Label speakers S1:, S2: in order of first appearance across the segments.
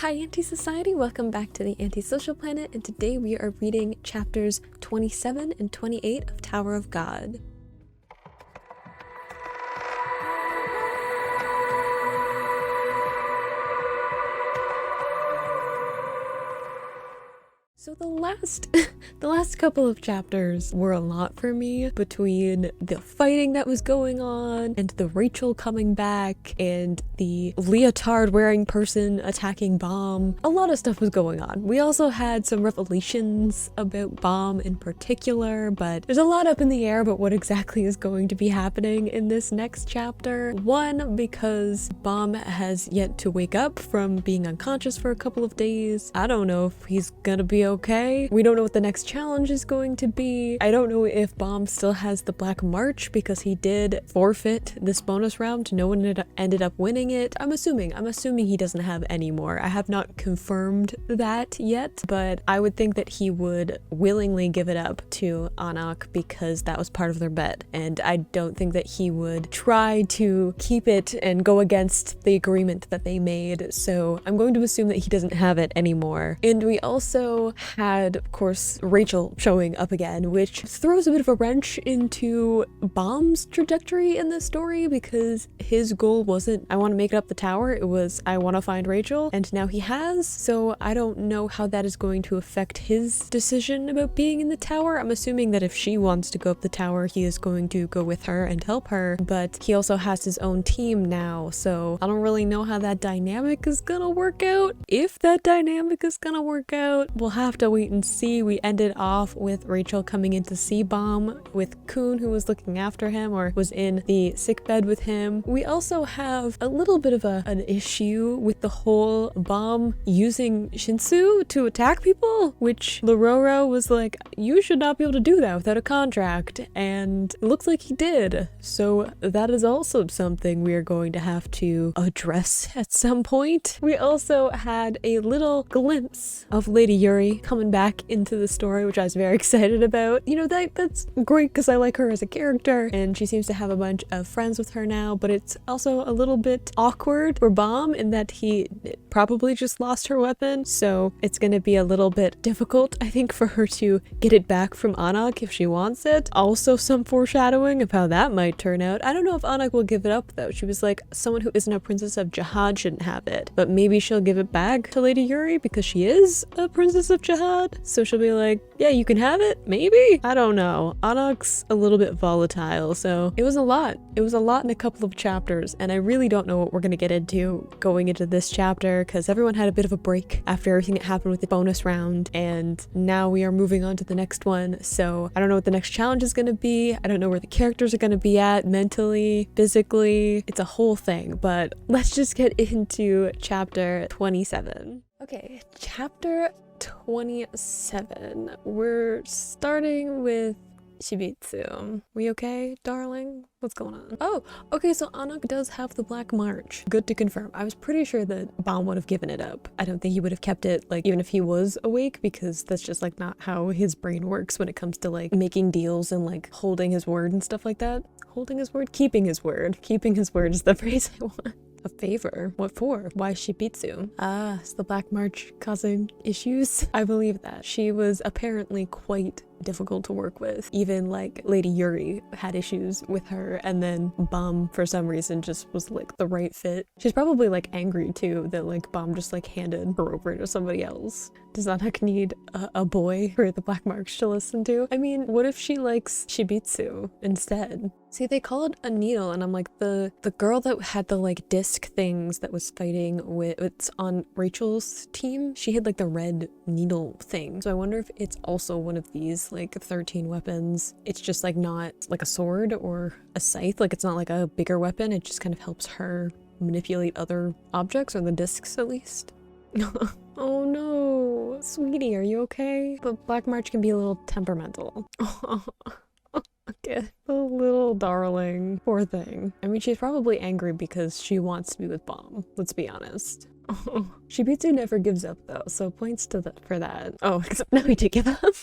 S1: Hi Anti-Society, welcome back to the Antisocial Planet, and today we are reading chapters 27 and 28 of Tower of God. So the last couple of chapters were a lot for me, between the fighting that was going on and the Rachel coming back and the leotard wearing person attacking Bomb. A lot of stuff was going on. We also had some revelations about Bomb in particular, but there's a lot up in the air about what exactly is going to be happening in this next chapter. One, because Bomb has yet to wake up from being unconscious for a couple of days. I don't know if he's gonna be okay. We don't know what the next challenge is going to be. I don't know if Bomb still has the Black March because he did forfeit this bonus round. No one ended up winning it. I'm assuming he doesn't have any more. I have not confirmed that yet, but I would think that he would willingly give it up to Anak because that was part of their bet, and I don't think that he would try to keep it and go against the agreement that they made, so I'm going to assume that he doesn't have it anymore. And we also had, of course, Rachel showing up again, which throws a bit of a wrench into Bomb's trajectory in this story, because his goal wasn't, I want to make it up the tower, it was, I want to find Rachel, and now he has, so I don't know how that is going to affect his decision about being in the tower. I'm assuming that if she wants to go up the tower, he is going to go with her and help her, but he also has his own team now, so I don't really know how that dynamic is gonna work out. If that dynamic is gonna work out, we'll have to wait and see. We ended off with Rachel coming in to see Bomb with Kun, who was looking after him or was in the sickbed with him. We also have a little bit of an issue with the whole Bomb using Shinsu to attack people, which Lororo was like, you should not be able to do that without a contract, and it looks like he did. So that is also something we are going to have to address at some point. We also had a little glimpse of Lady Yuri coming back into the story, which I was very excited about. You know, that's great because I like her as a character, and she seems to have a bunch of friends with her now, but it's also a little bit awkward for Bomb in that he probably just lost her weapon, so it's gonna be a little bit difficult, I think, for her to get it back from Anak if she wants it. Also some foreshadowing of how that might turn out. I don't know if Anak will give it up though. She was like, someone who isn't a princess of Jihad shouldn't have it, but maybe she'll give it back to Lady Yuri because she is a princess of Jihad, so she'll be like, yeah, you can have it, maybe? I don't know. Anak's a little bit volatile, so it was a lot. It was a lot in a couple of chapters, and I really don't know what we're gonna get into going into this chapter because everyone had a bit of a break after everything that happened with the bonus round, and now we are moving on to the next one, so I don't know what the next challenge is gonna be. I don't know where the characters are gonna be at mentally, physically. It's a whole thing, but let's just get into chapter 27. Okay, chapter 27. We're starting with Shibitsu. We okay, darling? What's going on? Oh, okay, so Anak does have the Black March. Good to confirm. I was pretty sure that Bomb would have given it up. I don't think he would have kept it, like, even if he was awake, because that's just, like, not how his brain works when it comes to, like, making deals and, like, holding his word and stuff like that. Holding his word? Keeping his word. Keeping his word is the phrase I want. A favor? What for? Why Shibitsu? Ah, is the Black March causing issues? I believe that. She was apparently quite difficult to work with. Even like Lady Yuri had issues with her, and then Bomb for some reason just was like the right fit. She's probably like angry too that like Bomb just like handed her over to somebody else. Does Anak need a boy for the Black March to listen to? I mean, what if she likes Shibitsu instead? See, they call it a needle, and I'm like, the girl that had the like disc things that was fighting with, it's on Rachel's team, she had like the red needle thing. So I wonder if it's also one of these like 13 weapons. It's just like not like a sword or a scythe, like it's not like a bigger weapon, it just kind of helps her manipulate other objects, or the discs at least. Oh no, sweetie, are you okay? The Black March can be a little temperamental. Okay, the little darling, poor thing. I mean, she's probably angry because she wants to be with Bomb, let's be honest. Shibitsu never gives up though, so points to for that. Oh, except now he did give up.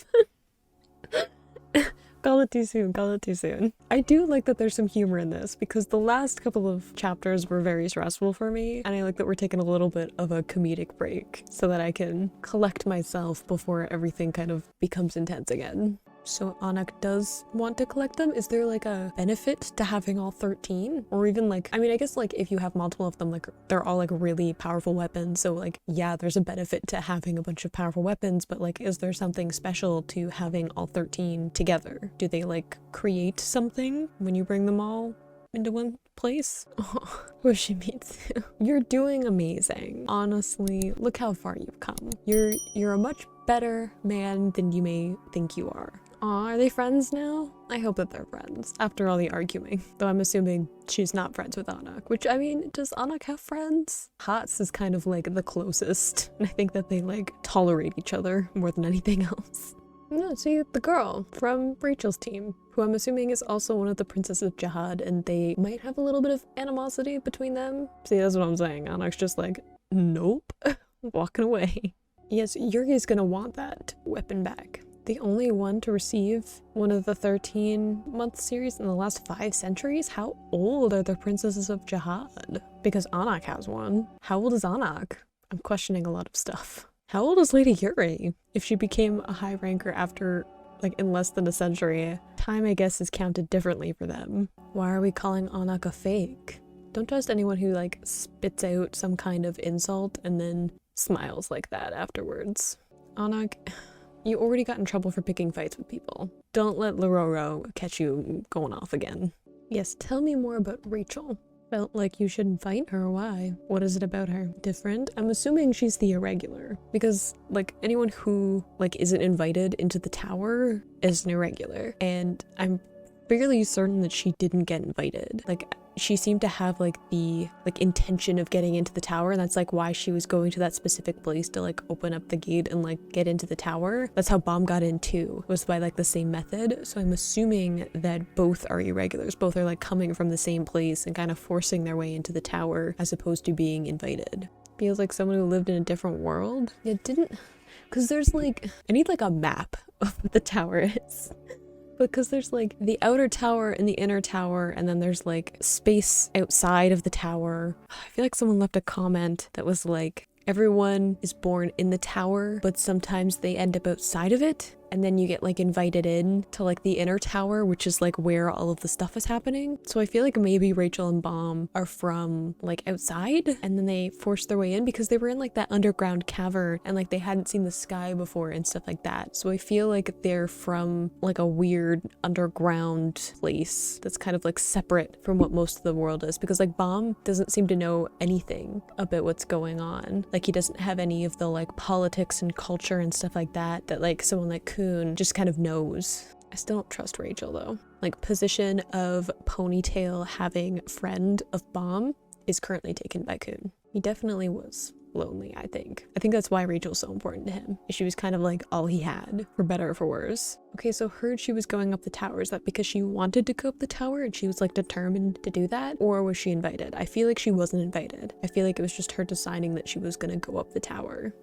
S1: Call it too soon, call it too soon. I do like that there's some humor in this because the last couple of chapters were very stressful for me, and I like that we're taking a little bit of a comedic break so that I can collect myself before everything kind of becomes intense again. So Anak does want to collect them. Is there like a benefit to having all 13? Or even like, I mean, I guess like if you have multiple of them, like they're all like really powerful weapons. So like, yeah, there's a benefit to having a bunch of powerful weapons, but like, is there something special to having all 13 together? Do they like create something when you bring them all into one place? Oh, wish me too. You're doing amazing. Honestly, look how far you've come. You're a much better man than you may think you are. Aw, are they friends now? I hope that they're friends after all the arguing. Though I'm assuming she's not friends with Anak, which I mean, does Anak have friends? Hats is kind of like the closest. And I think that they like tolerate each other more than anything else. No, see, the girl from Rachel's team, who I'm assuming is also one of the princesses of Jihad, and they might have a little bit of animosity between them. See, that's what I'm saying. Anak's just like, nope, walking away. Yes, Yuri's gonna want that weapon back. The only one to receive one of the 13-month series in the last 5 centuries? How old are the princesses of Jihad? Because Anak has one. How old is Anak? I'm questioning a lot of stuff. How old is Lady Yuri? If she became a high ranker after, like, in less than a century, time, I guess, is counted differently for them. Why are we calling Anak a fake? Don't trust anyone who, like, spits out some kind of insult and then smiles like that afterwards. Anak, you already got in trouble for picking fights with people. Don't let Lororo catch you going off again. Yes, tell me more about Rachel. Felt like you shouldn't fight her, why? What is it about her? Different? I'm assuming she's the irregular. Because, like, anyone who, like, isn't invited into the tower is an irregular. And I'm fairly certain that she didn't get invited. Like, she seemed to have like the intention of getting into the tower, and that's like why she was going to that specific place to like open up the gate and like get into the tower. That's how Bomb got in too, was by like the same method. So I'm assuming that both are irregulars. Both are like coming from the same place and kind of forcing their way into the tower as opposed to being invited. Feels like someone who lived in a different world. It didn't, because there's like, I need like a map of what the tower is. Because there's like the outer tower and the inner tower, and then there's like space outside of the tower. I feel like someone left a comment that was like, everyone is born in the tower, but sometimes they end up outside of it. And then you get like invited in to like the inner tower, which is like where all of the stuff is happening. So I feel like maybe Rachel and Bomb are from like outside, and then they forced their way in because they were in like that underground cavern and like they hadn't seen the sky before and stuff like that. So I feel like they're from like a weird underground place that's kind of like separate from what most of the world is, because like Bomb doesn't seem to know anything about what's going on. Like he doesn't have any of the like politics and culture and stuff like that like someone like Kun just kind of knows. I still don't trust Rachel though. Like position of Ponytail having friend of Bomb is currently taken by Kun. He definitely was lonely, I think. I think that's why Rachel's so important to him. She was kind of like all he had, for better or for worse. Okay, so heard she was going up the tower. Is that because she wanted to go up the tower and she was like determined to do that? Or was she invited? I feel like she wasn't invited. I feel like it was just her deciding that she was gonna go up the tower.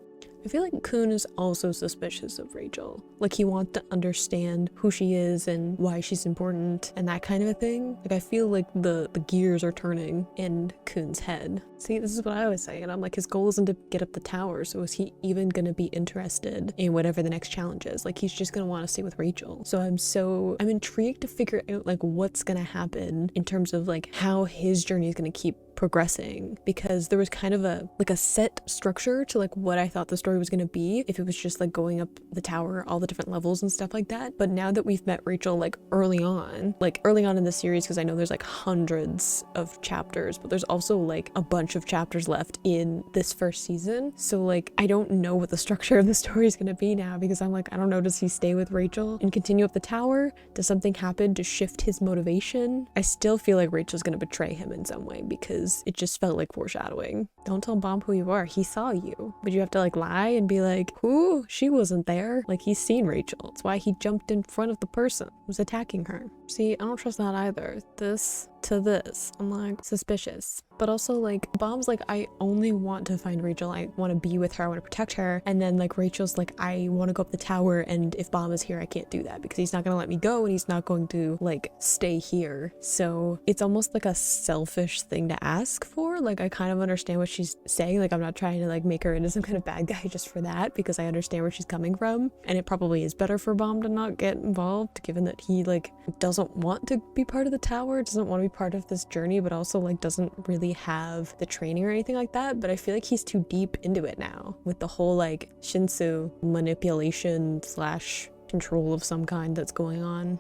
S1: I feel like Kun is also suspicious of Rachel. Like he wants to understand who she is and why she's important and that kind of a thing. Like I feel like the gears are turning in Kun's head. See, this is what I was saying. And I'm like, his goal isn't to get up the tower. So is he even gonna be interested in whatever the next challenge is? Like he's just gonna want to stay with Rachel. So I'm intrigued to figure out like what's gonna happen in terms of like how his journey is gonna keep progressing, because there was kind of a set structure to like what I thought the story was going to be if it was just like going up the tower, all the different levels and stuff like that. But now that we've met Rachel like early on in the series, because I know there's like hundreds of chapters, but there's also like a bunch of chapters left in this first season. So like I don't know what the structure of the story is going to be now, because I'm like, I don't know, does he stay with Rachel and continue up the tower? Does something happen to shift his motivation? I still feel like Rachel's going to betray him in some way, because it just felt like foreshadowing. Don't tell Bomb who you are. He saw you. But you have to like lie and be like, who? She wasn't there. Like he's seen Rachel. It's why he jumped in front of the person who was attacking her. See, I don't trust that either. This to this, I'm like suspicious. But also like Bomb's like, I only want to find Rachel, I want to be with her, I want to protect her. And then like Rachel's like, I want to go up the tower, and if Bomb is here I can't do that because he's not gonna let me go and he's not going to like stay here. So it's almost like a selfish thing to ask for. Like I kind of understand what she's saying, like I'm not trying to like make her into some kind of bad guy just for that, because I understand where she's coming from, and it probably is better for Bomb to not get involved given that he like doesn't want to be part of the tower, doesn't want to be part of this journey, but also like doesn't really have the training or anything like that. But I feel like he's too deep into it now with the whole like Shinsu manipulation slash control of some kind that's going on.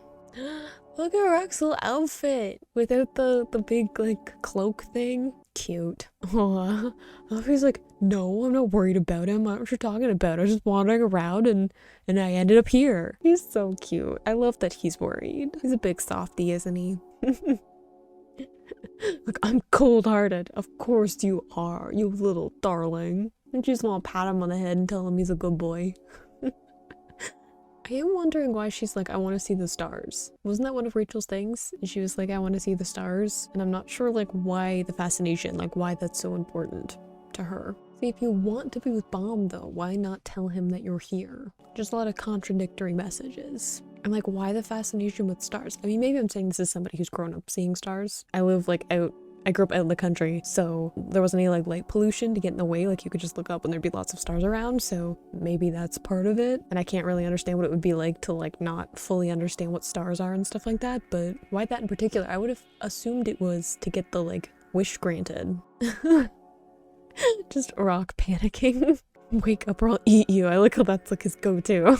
S1: Look at Rock's little outfit without the big like cloak thing. Cute. Aww. He's like, no, I'm not worried about him. I don't know what you're talking about. I was just wandering around and I ended up here. He's so cute. I love that he's worried. He's a big softie, isn't he? Look, I'm cold-hearted. Of course you are, you little darling. And she's gonna pat him on the head and tell him he's a good boy. I am wondering why she's like, I want to see the stars. Wasn't that one of Rachel's things? And she was like, I want to see the stars. And I'm not sure like why the fascination, like why that's so important to her. See, if you want to be with Bomb though, why not tell him that you're here? Just a lot of contradictory messages. And like, why the fascination with stars? I mean, maybe I'm saying this as somebody who's grown up seeing stars. I live like I grew up out in the country, so there wasn't any like light pollution to get in the way. Like you could just look up and there'd be lots of stars around, so maybe that's part of it. And I can't really understand what it would be like to like not fully understand what stars are and stuff like that, but why that in particular? I would have assumed it was to get the like wish granted. Just Rock panicking. Wake up or I'll eat you. I like how that's like his go-to.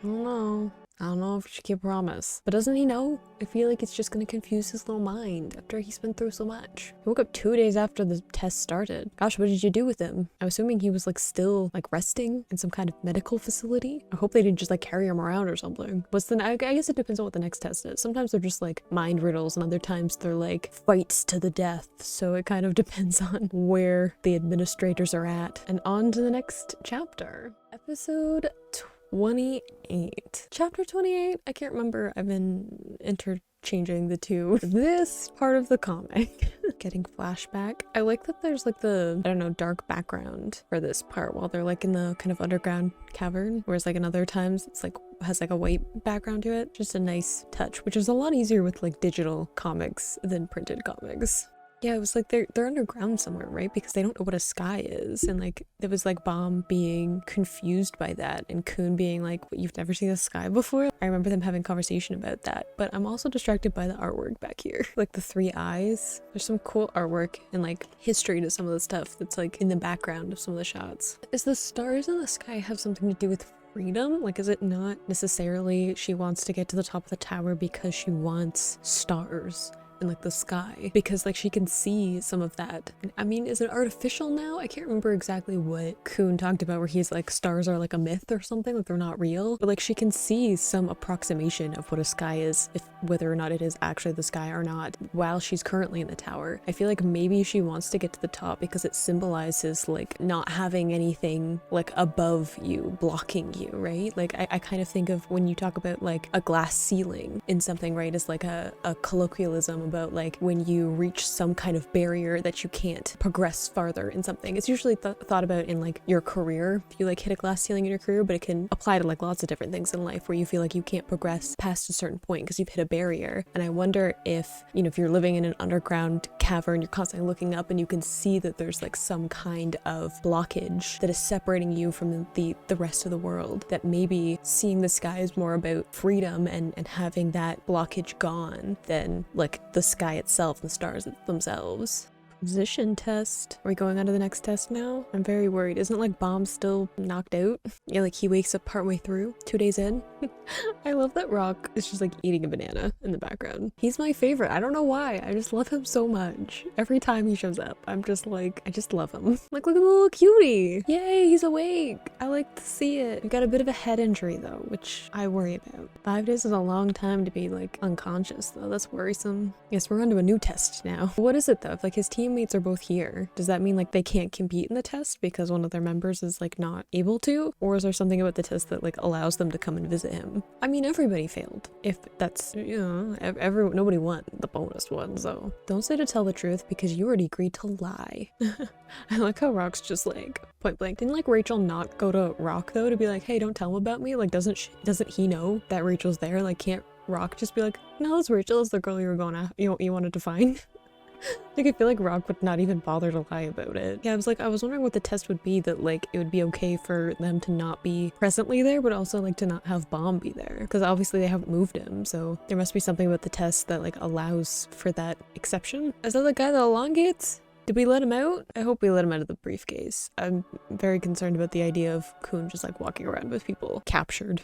S1: I don't know if she can promise. But doesn't he know? I feel like it's just gonna confuse his little mind after he's been through so much. He woke up 2 days after the test started. Gosh, what did you do with him? I'm assuming he was like still like resting in some kind of medical facility. I hope they didn't just like carry him around or something. I guess it depends on what the next test is. Sometimes they're just like mind riddles and other times they're like fights to the death. So it kind of depends on where the administrators are at. And on to the next chapter. Episode 28. Chapter 28? I can't remember. I've been interchanging the two. This part of the comic. Getting flashback. I like that there's like the, I don't know, dark background for this part while they're like in the kind of underground cavern. Whereas like in other times it's like has like a white background to it. Just a nice touch, which is a lot easier with like digital comics than printed comics. Yeah, it was like they're underground somewhere, right? Because they don't know what a sky is. And like there was like Bomb being confused by that and Kun being like, what, you've never seen the sky before? I remember them having conversation about that. But I'm also distracted by the artwork back here. Like the 3 eyes. There's some cool artwork and like history to some of the stuff that's like in the background of some of the shots. Is the stars in the sky have something to do with freedom? Like, is it not necessarily she wants to get to the top of the tower because she wants stars in like the sky, because like she can see some of that. And, I mean, is it artificial now? I can't remember exactly what Kun talked about where he's like stars are like a myth or something, like they're not real, but like she can see some approximation of what a sky is, if whether or not it is actually the sky or not, while she's currently in the tower. I feel like maybe she wants to get to the top because it symbolizes like not having anything like above you blocking you, right? Like I kind of think of when you talk about like a glass ceiling in something, right, as like a colloquialism about like when you reach some kind of barrier that you can't progress farther in something. It's usually thought about in like your career, if you like hit a glass ceiling in your career, but it can apply to like lots of different things in life where you feel like you can't progress past a certain point because you've hit a barrier. And I wonder if, you know, if you're living in an underground cavern, you're constantly looking up and you can see that there's like some kind of blockage that is separating you from the rest of the world, that maybe seeing the sky is more about freedom and having that blockage gone than like the sky itself, the stars themselves. Position test. Are we going on to the next test now? I'm very worried. Isn't like Bomb still knocked out? Yeah, like he wakes up partway through, 2 days in. I love that Rock is just like eating a banana in the background. He's my favorite. I don't know why. I just love him so much. Every time he shows up, I'm just like, I just love him. Like, look at the little cutie. Yay, he's awake. I like to see it. We've got a bit of a head injury though, which I worry about. 5 days is a long time to be like unconscious though. That's worrisome. Yes, we're on to a new test now. What is it though? If like his team teammates are both here. Does that mean like they can't compete in the test because one of their members is like not able to? Or is there something about the test that like allows them to come and visit him? I mean, everybody failed. If that's, you know, nobody won the bonus one, so don't say to tell the truth because you already agreed to lie. I like how Rock's just like point blank. Didn't like Rachel not go to Rock though to be like, hey, don't tell him about me? Like, doesn't he know that Rachel's there? Like, can't Rock just be like, no, it's Rachel, it's the girl you were going after, you wanted to find? Like, I feel like Rock would not even bother to lie about it. Yeah, I was wondering what the test would be, that like it would be okay for them to not be presently there, but also like to not have Bomb be there, because obviously they haven't moved him, so there must be something about the test that like allows for that exception. Is that the guy that elongates? Did we let him out? I hope we let him out of the briefcase. I'm very concerned about the idea of Kun just like walking around with people captured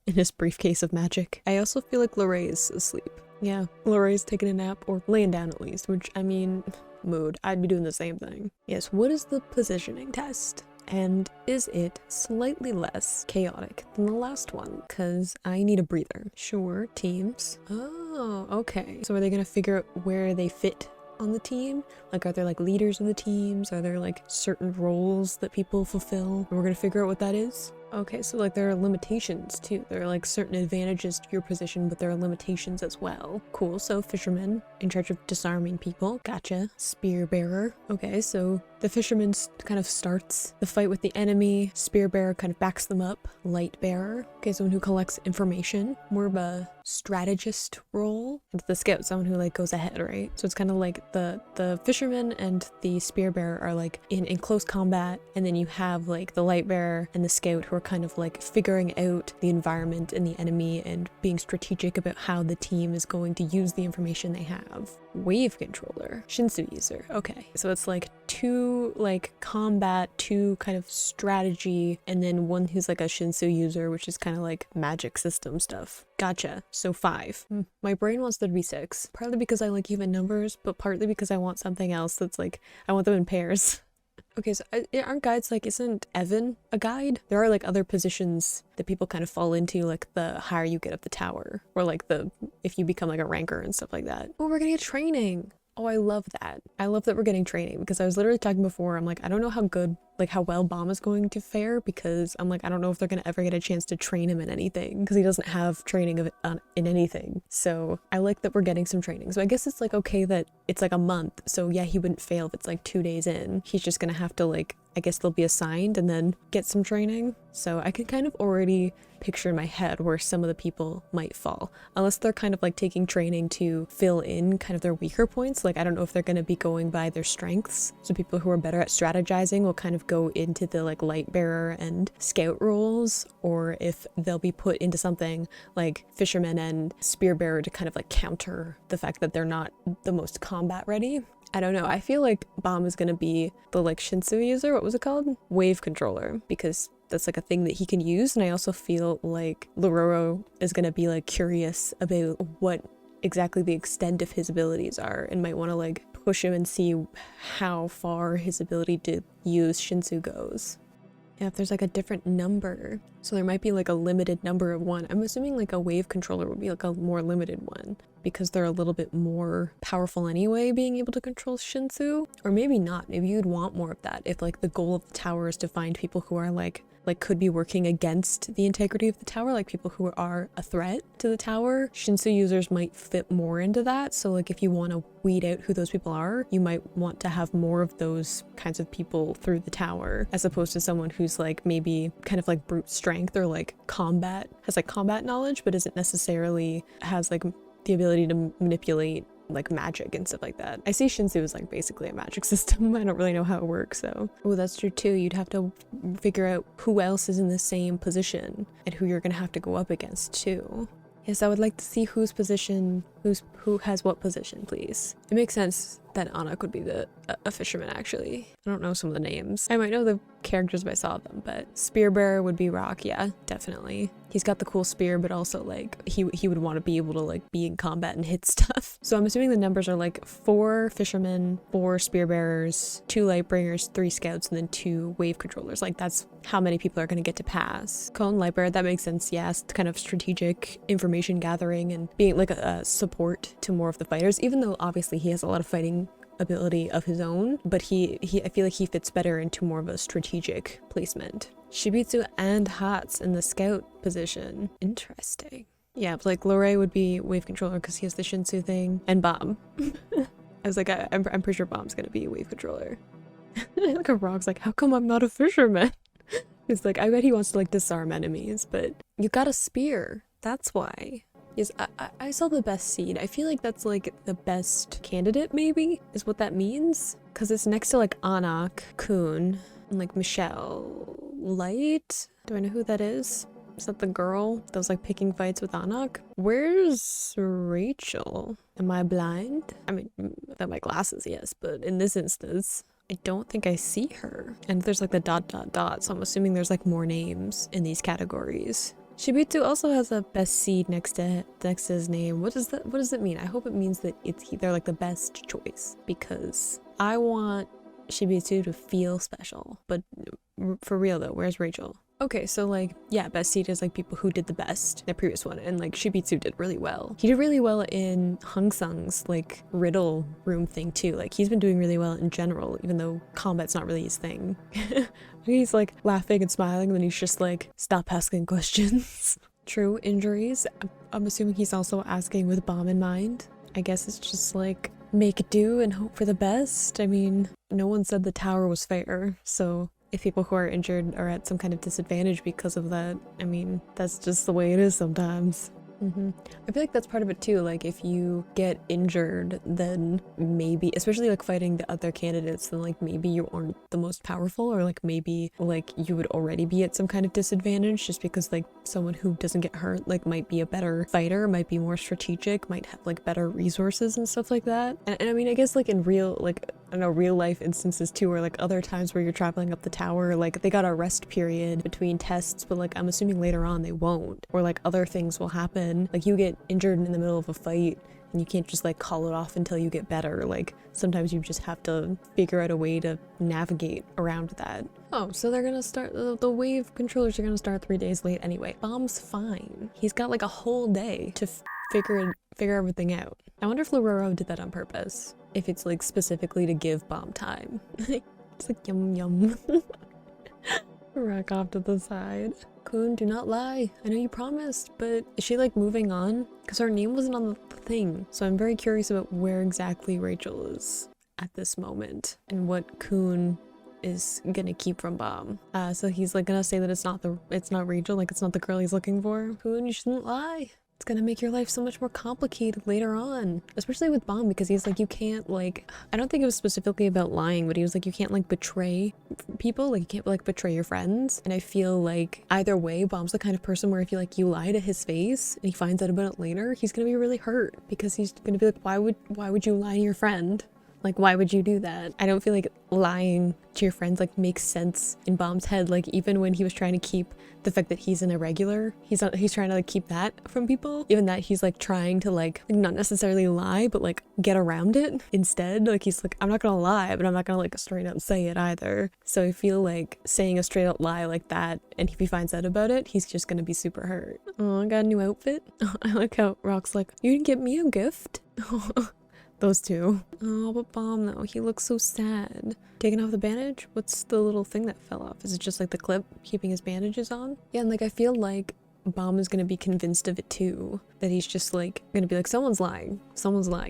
S1: in his briefcase of magic. I also feel like Lorraine's asleep. Yeah, Lorraine's taking a nap, or laying down at least, which, I mean, mood. I'd be doing the same thing. Yes, what is the positioning test? And is it slightly less chaotic than the last one? Because I need a breather. Sure, teams. Oh, okay. So are they gonna figure out where they fit on the team? Like, are there like leaders of the teams? Are there like certain roles that people fulfill? And we're gonna figure out what that is? Okay, so like there are limitations too. There are like certain advantages to your position, but there are limitations as well. Cool, so fisherman in charge of disarming people. Gotcha. Spear bearer. Okay, so the fisherman kind of starts the fight with the enemy. Spear bearer kind of backs them up. Light bearer. Okay, someone who collects information. More of a strategist role. And the scout, someone who like goes ahead, right? So it's kind of like the fisherman and the spear bearer are like in close combat, and then you have like the light bearer and the scout who are kind of like figuring out the environment and the enemy and being strategic about how the team is going to use the information they have. Wave controller. Shinsu user. Okay, so it's like 2 like combat, 2 kind of strategy, and then 1 who's like a Shinsu user, which is kind of like magic system stuff. Gotcha. So 5. My brain wants there to be 6. Partly because I like even numbers, but partly because I want something else that's like, I want them in pairs. Okay, so aren't guides like, isn't Evan a guide? There are like other positions that people kind of fall into, like the higher you get up the tower, or like if you become like a ranker and stuff like that. Oh, we're gonna get training. Oh, I love that. I love that we're getting training, because I was literally talking before, I'm like, I don't know how good, like how well Bomb is going to fare, because I'm like, I don't know if they're gonna ever get a chance to train him in anything, because he doesn't have training in anything. So I like that we're getting some training. So I guess it's like okay that it's like a month. So yeah, he wouldn't fail if it's like 2 days in. He's just gonna have to like, I guess they'll be assigned and then get some training. So I can kind of already picture in my head where some of the people might fall, unless they're kind of like taking training to fill in kind of their weaker points. Like, I don't know if they're going to be going by their strengths. So people who are better at strategizing will kind of go into the like light bearer and scout roles, or if they'll be put into something like fisherman and spear bearer to kind of like counter the fact that they're not the most combat ready. I don't know. I feel like Bomb is going to be the like Shinsu user. What was it called? Wave controller, because that's like a thing that he can use. And I also feel like Lororo is going to be like curious about what exactly the extent of his abilities are, and might want to like push him and see how far his ability to use Shinsu goes. Yeah, if there's like a different number. So there might be like a limited number of one. I'm assuming like a wave controller would be like a more limited one, because they're a little bit more powerful anyway, being able to control Shinsu. Or maybe not. Maybe you'd want more of that if like the goal of the tower is to find people who are like could be working against the integrity of the tower, like people who are a threat to the tower. Shinsu users might fit more into that. So like if you want to weed out who those people are, you might want to have more of those kinds of people through the tower, as opposed to someone who's like maybe kind of like brute strength, or like has like combat knowledge, but isn't necessarily has like the ability to manipulate like magic and stuff like that. I see Shinsu as like basically a magic system. I don't really know how it works, so. Oh, that's true too. You'd have to figure out who else is in the same position and who you're gonna have to go up against too. Yes, I would like to see whose position, who has what position, please. It makes sense that Anak would be a fisherman, actually. I don't know some of the names. I might know the characters if I saw them, but spear bearer would be Rock, yeah, definitely. He's got the cool spear, but also like he would want to be able to like be in combat and hit stuff. So I'm assuming the numbers are like 4 fishermen, 4 spear bearers, 2 light bringers, 3 scouts, and then 2 wave controllers. Like that's how many people are going to get to pass. Cone light bearer, that makes sense. Yes, kind of strategic information gathering and being like a support to more of the fighters, even though obviously he has a lot of fighting ability of his own, but I feel like he fits better into more of a strategic placement. Shibitsu and Hats in the scout position. Interesting. Yeah, like Lorei would be wave controller because he has the Shinsu thing, and Bomb. I was like, I'm pretty sure Bomb's gonna be a wave controller. Like a Rock's like, how come I'm not a fisherman? It's like, I bet he wants to like disarm enemies, but you got a spear. That's why. Yes, I saw the best seed. I feel like that's like the best candidate, maybe, is what that means. Because it's next to like Anak, Kun, and like Michelle Light. Do I know who that is? Is that the girl that was like picking fights with Anak? Where's Rachel? Am I blind? I mean, without my glasses, yes, but in this instance, I don't think I see her. And there's like the ... so I'm assuming there's like more names in these categories. Shibitsu also has a best seed next to his name. What does it mean? I hope it means that they're like the best choice, because I want Shibitsu to feel special. But for real though, where's Rachel? Okay, so like, yeah, best seed is like people who did the best, the previous one, and like Shibitsu did really well. He did really well in Hung Sung's like riddle room thing too. Like he's been doing really well in general, even though combat's not really his thing. He's like laughing and smiling, and then he's just like, stop asking questions. True, injuries. I'm assuming he's also asking with Bomb in mind. I guess it's just like, make do and hope for the best. I mean, no one said the tower was fair, so if people who are injured are at some kind of disadvantage because of that, I mean, that's just the way it is sometimes. I feel like that's part of it too. Like if you get injured, then maybe, especially like fighting the other candidates, then like maybe you aren't the most powerful, or like maybe like you would already be at some kind of disadvantage just because like someone who doesn't get hurt like might be a better fighter, might be more strategic, might have like better resources and stuff like that. And I mean, I guess like in real, like I don't know, real life instances too, or like other times where you're traveling up the tower, like they got a rest period between tests, but like I'm assuming later on they won't, or like other things will happen. Like you get injured in the middle of a fight and you can't just like call it off until you get better. Like sometimes you just have to figure out a way to navigate around that. Oh, so they're gonna start, the wave controllers are gonna start 3 days late anyway. Bomb's fine. He's got like a whole day to figure everything out. I wonder if Lororo did that on purpose. If it's like specifically to give Bomb time. It's like yum yum. Rock off to the side. Kun, do not lie. I know you promised, but is she like moving on? Because her name wasn't on the thing. So I'm very curious about where exactly Rachel is at this moment and what Kun is gonna keep from Bomb. So he's like gonna say that it's not Rachel, like it's not the girl he's looking for. Kun, you shouldn't lie. It's gonna make your life so much more complicated later on, especially with Bomb, because he's like, you can't like, I don't think it was specifically about lying, but he was like, you can't like betray people, like you can't like betray your friends. And I feel like either way, Bomb's the kind of person where if you like, you lie to his face and he finds out about it later, he's gonna be really hurt, because he's gonna be like, why would you lie to your friend? Like, why would you do that? I don't feel like lying to your friends like makes sense in Bomb's head. Like even when he was trying to keep the fact that he's an irregular, he's trying to like keep that from people. Even that he's like trying to like not necessarily lie, but like get around it instead. Like he's like, I'm not gonna lie, but I'm not gonna like straight up say it either. So I feel like saying a straight up lie like that, and if he finds out about it, he's just gonna be super hurt. Oh, I got a new outfit. I like how Rock's like, you didn't get me a gift. Those two. Oh, but Bomb though, he looks so sad. Taking off the bandage? What's the little thing that fell off? Is it just like the clip keeping his bandages on? Yeah, and like I feel like Bomb is gonna be convinced of it too. That he's just like gonna be like, someone's lying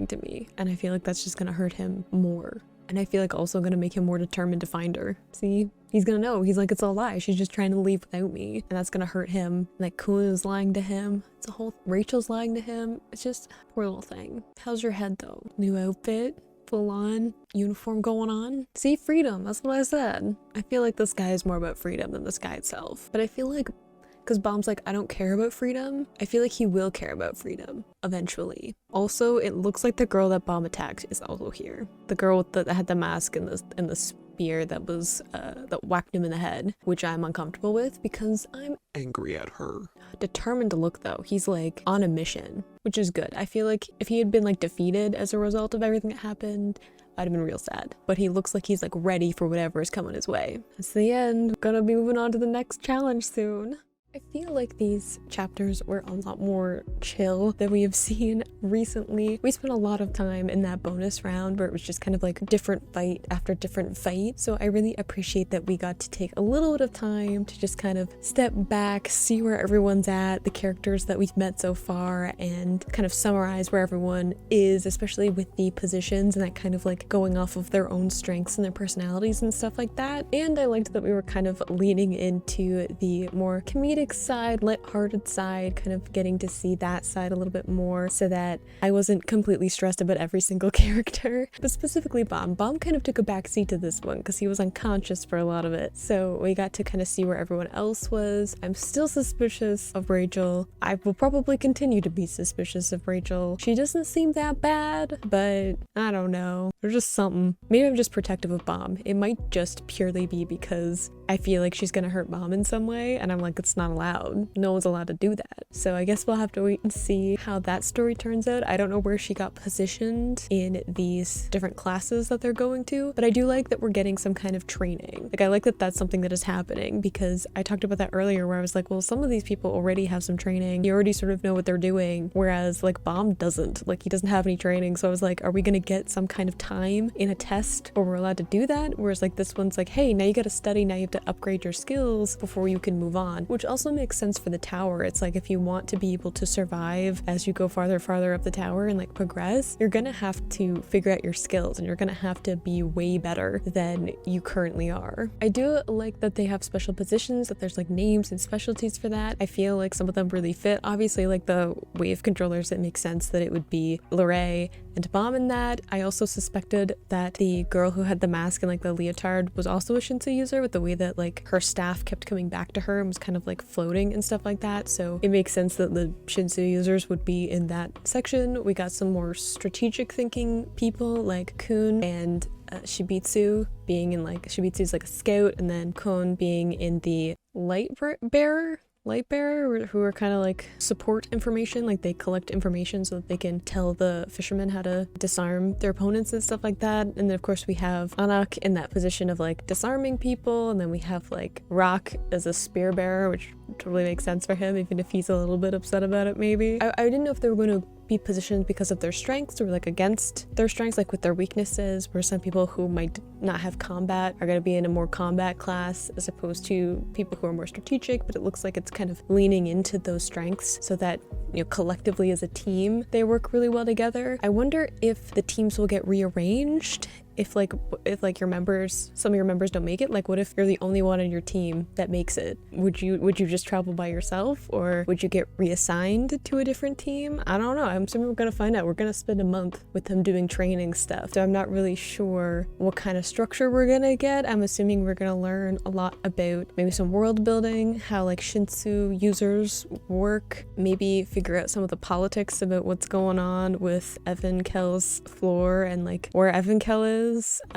S1: to me. And I feel like that's just gonna hurt him more. And I feel like also gonna make him more determined to find her. See? He's gonna know. He's like, it's a lie. She's just trying to leave without me. And that's gonna hurt him. Like, Kun is lying to him. It's a whole... Rachel's lying to him. It's just... poor little thing. How's your head, though? New outfit? Full on? Uniform going on? See? Freedom. That's what I said. I feel like this guy is more about freedom than this guy itself. But I feel like... because Bomb's like, I don't care about freedom. I feel like he will care about freedom eventually. Also, it looks like the girl that Bomb attacked is also here. The girl with that had the mask and the spear that was that whacked him in the head, which I'm uncomfortable with because I'm
S2: angry at her.
S1: Determined to look though. He's like on a mission, which is good. I feel like if he had been like defeated as a result of everything that happened, I'd have been real sad. But he looks like he's like ready for whatever is coming his way. That's the end. Gonna be moving on to the next challenge soon. I feel like these chapters were a lot more chill than we have seen recently. We spent a lot of time in that bonus round where it was just kind of like different fight after different fight. So I really appreciate that we got to take a little bit of time to just kind of step back, see where everyone's at, the characters that we've met so far, and kind of summarize where everyone is, especially with the positions and that kind of like going off of their own strengths and their personalities and stuff like that. And I liked that we were kind of leaning into the more comedic side, lighthearted side, kind of getting to see that side a little bit more so that I wasn't completely stressed about every single character. But specifically Bomb. Bomb kind of took a backseat to this one because he was unconscious for a lot of it. So we got to kind of see where everyone else was. I'm still suspicious of Rachel. I will probably continue to be suspicious of Rachel. She doesn't seem that bad, but I don't know. There's just something. Maybe I'm just protective of Bomb. It might just purely be because I feel like she's gonna hurt Bomb in some way, and I'm like, it's not allowed. No one's allowed to do that. So I guess we'll have to wait and see how that story turns out. I don't know where she got positioned in these different classes that they're going to, but I do like that we're getting some kind of training. Like, I like that that's something that is happening, because I talked about that earlier where I was like, well, some of these people already have some training. You already sort of know what they're doing, whereas like Bomb doesn't. Like, he doesn't have any training. So I was like, are we gonna get some kind of time in a test where we're allowed to do that? Whereas like this one's like, hey, now you gotta study, now you have to upgrade your skills before you can move on, which also makes sense for the tower. It's like, if you want to be able to survive as you go farther up the tower and like progress, you're gonna have to figure out your skills and you're gonna have to be way better than you currently are. I do like that they have special positions, that there's like names and specialties for that. I feel like some of them really fit. Obviously, like the wave controllers, it makes sense that it would be Lorraine and Bomb in that. I also suspected that the girl who had the mask and like the leotard was also a Shinsu user, with the way that like her staff kept coming back to her and was kind of like floating and stuff like that. So it makes sense that the Shinsu users would be in that section. We got some more strategic thinking people like Kun and Shibitsu being in like, Shibitsu's like a scout, and then Kon being in the light bearer, who are kind of like support information, like they collect information so that they can tell the fishermen how to disarm their opponents and stuff like that. And then of course we have Anak in that position of like disarming people, and then we have like Rock as a spear bearer, which totally makes sense for him, even if he's a little bit upset about it maybe. I didn't know if they were going to be positioned because of their strengths or like against their strengths, like with their weaknesses, where some people who might not have combat are going to be in a more combat class as opposed to people who are more strategic. But it looks like it's kind of leaning into those strengths so that, you know, collectively as a team they work really well together. I wonder if the teams will get rearranged if your members, some of your members don't make it. Like, what if you're the only one on your team that makes it? Would you just travel by yourself, or would you get reassigned to a different team? I don't know. I'm assuming we're gonna find out. We're gonna spend a month with them doing training stuff, so I'm not really sure what kind of structure we're gonna get. I'm assuming we're gonna learn a lot about maybe some world building, how like Shinsu users work, maybe figure out some of the politics about what's going on with Evan Kell's floor and like where Evan Kell is.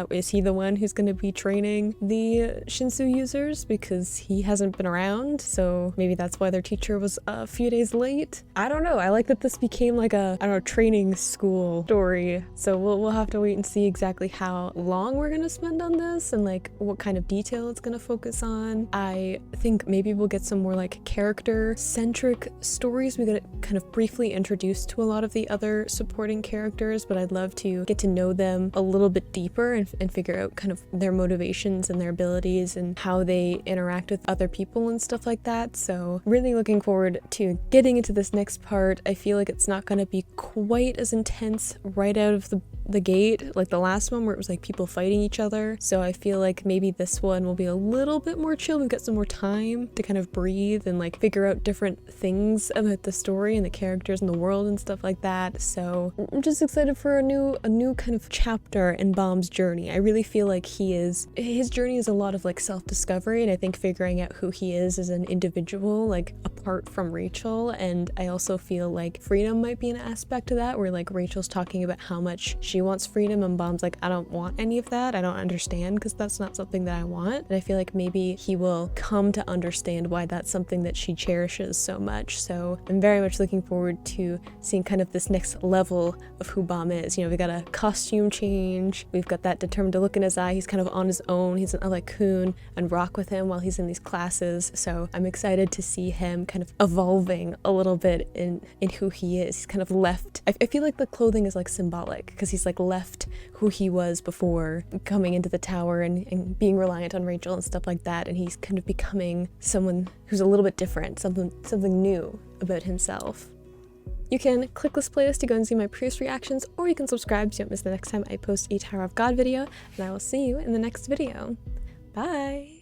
S1: Is he the one who's going to be training the Shinsu users, because he hasn't been around? So maybe that's why their teacher was a few days late. I don't know. I like that this became like a, I don't know, training school story. So we'll have to wait and see exactly how long we're going to spend on this and like what kind of detail it's going to focus on. I think maybe we'll get some more like character centric stories. We got kind of briefly introduced to a lot of the other supporting characters, but I'd love to get to know them a little bit deeper and figure out kind of their motivations and their abilities and how they interact with other people and stuff like that. So really looking forward to getting into this next part. I feel like it's not going to be quite as intense right out of the gate like the last one, where it was like people fighting each other. So I feel like maybe this one will be a little bit more chill. We've got some more time to kind of breathe and like figure out different things about the story and the characters and the world and stuff like that. So I'm just excited for a new kind of chapter in Bomb's journey. I really feel like his journey is a lot of like self-discovery, and I think figuring out who he is as an individual, like apart from Rachel. And I also feel like freedom might be an aspect to that, where like Rachel's talking about how much she wants freedom and Bom's like, I don't want any of that. I don't understand because that's not something that I want. And I feel like maybe he will come to understand why that's something that she cherishes so much. So I'm very much looking forward to seeing kind of this next level of who Bom is. You know, we got a costume change. We've got that determined look in his eye. He's kind of on his own. He's gonna let Kun and rock with him while he's in these classes. So I'm excited to see him kind of evolving a little bit in who he is. He's kind of left. I feel like the clothing is like symbolic because he's like left who he was before coming into the tower and being reliant on Rachel and stuff like that. And he's kind of becoming someone who's a little bit different, something new about himself. You can click this playlist to go and see my previous reactions, or you can subscribe so you don't miss the next time I post a Tower of God video, and I will see you in the next video. Bye!